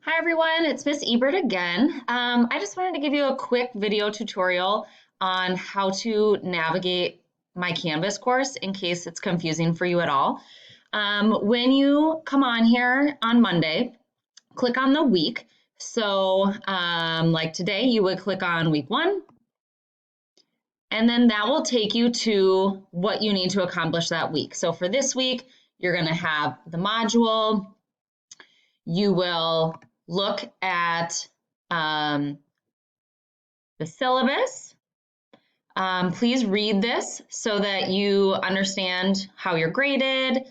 Hi everyone, it's Miss Ebert again. I just wanted to give you a quick video tutorial on how to navigate my Canvas course in case it's confusing for you at all. When you come on here on Monday, click on the week. So like today, you would click on week 1, and then that will take you to what you need to accomplish that week. So for this week, you're gonna have the module. You will look at the syllabus. Please read this so that you understand how you're graded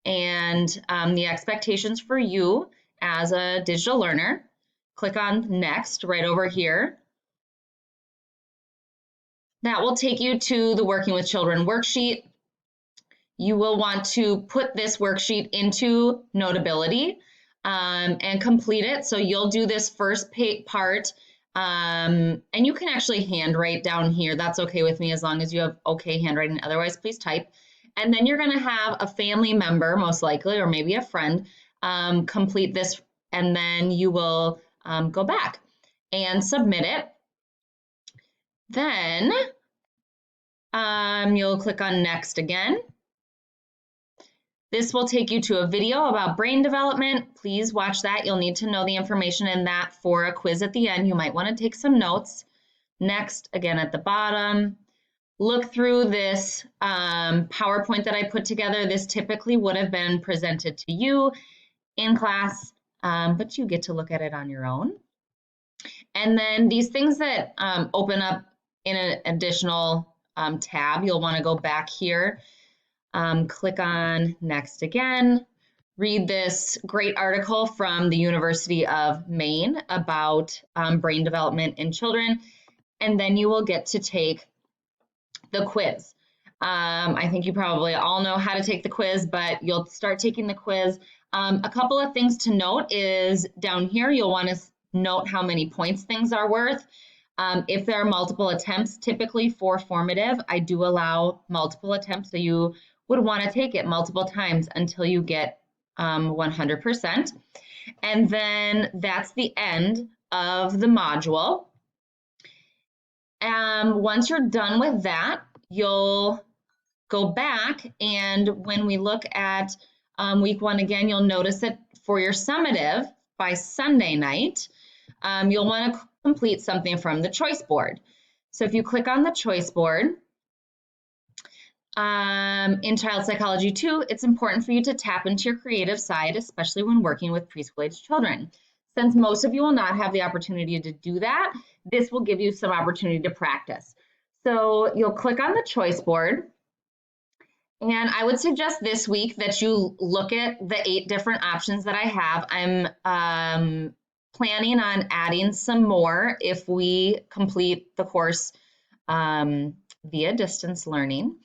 and the expectations for you as a digital learner. Click on Next right over here. That will take you to the Working with Children worksheet. You will want to put this worksheet into Notability and complete it. So you'll do this first part, and you can actually handwrite down here. That's okay with me as long as you have okay handwriting. Otherwise, please type. And then you're going to have a family member, most likely, or maybe a friend, complete this, and then you will go back and submit it. Then you'll click on Next again. This will take you to a video about brain development. Please watch that. You'll need to know the information in that for a quiz at the end. You might want to take some notes. Next, again at the bottom, look through this PowerPoint that I put together. This typically would have been presented to you in class, but you get to look at it on your own. And then these things that open up in an additional tab, you'll want to go back here. Click on Next again. Read this great article from the University of Maine about brain development in children, and then you will get to take the quiz. I think you probably all know how to take the quiz, but you'll start taking the quiz. A couple of things to note is down here, you'll want to note how many points things are worth. If there are multiple attempts, typically for formative, I do allow multiple attempts, so you would want to take it multiple times until you get 100%. And then that's the end of the module. Once you're done with that, you'll go back, and when we look at week 1 again, you'll notice that for your summative by Sunday night, you'll want to complete something from the choice board. So if you click on the choice board, in Child Psychology 2, it's important for you to tap into your creative side, especially when working with preschool-age children. Since most of you will not have the opportunity to do that, this will give you some opportunity to practice. So you'll click on the choice board, and I would suggest this week that you look at the 8 different options that I have. I'm planning on adding some more if we complete the course via distance learning.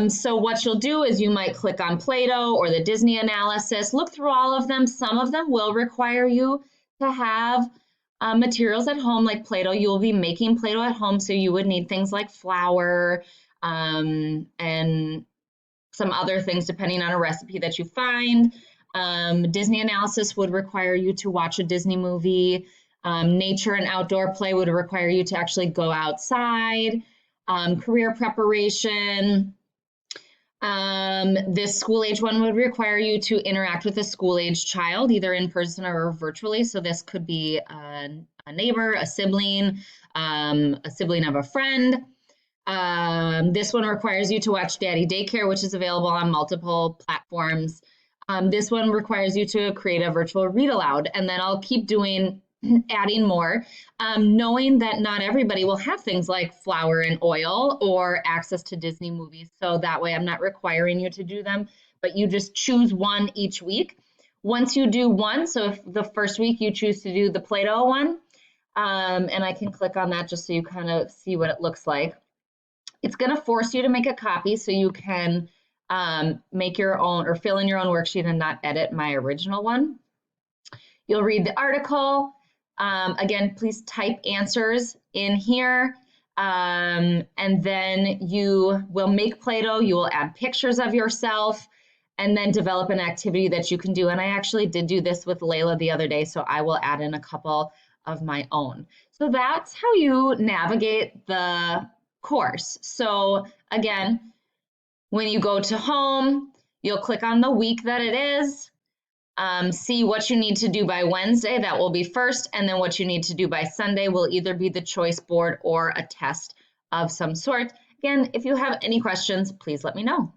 So what you'll do is you might click on Play-Doh or the Disney analysis, look through all of them. Some of them will require you to have materials at home like Play-Doh. You will be making Play-Doh at home, so you would need things like flour and some other things depending on a recipe that you find. Disney analysis would require you to watch a Disney movie. Nature and outdoor play would require you to actually go outside. Career preparation. This school age one would require you to interact with a school age child, either in person or virtually. So this could be a neighbor, a sibling of a friend. This one requires you to watch Daddy Daycare, which is available on multiple platforms. This one requires you to create a virtual read aloud, and then I'll keep adding more, knowing that not everybody will have things like flour and oil or access to Disney movies. So that way I'm not requiring you to do them, but you just choose one each week. Once you do one, so if the first week you choose to do the Play-Doh one, and I can click on that just so you kind of see what it looks like. It's going to force you to make a copy so you can make your own or fill in your own worksheet and not edit my original one. You'll read the article. Again, please type answers in here. And then you will make Play-Doh. You will add pictures of yourself. and then develop an activity that you can do. And I actually did do this with Layla the other day, so I will add in a couple of my own. So that's how you navigate the course. So again, when you go to home, you'll click on the week that it is, see what you need to do by Wednesday, that will be first, and then what you need to do by Sunday will either be the choice board or a test of some sort. Again, if you have any questions, please let me know.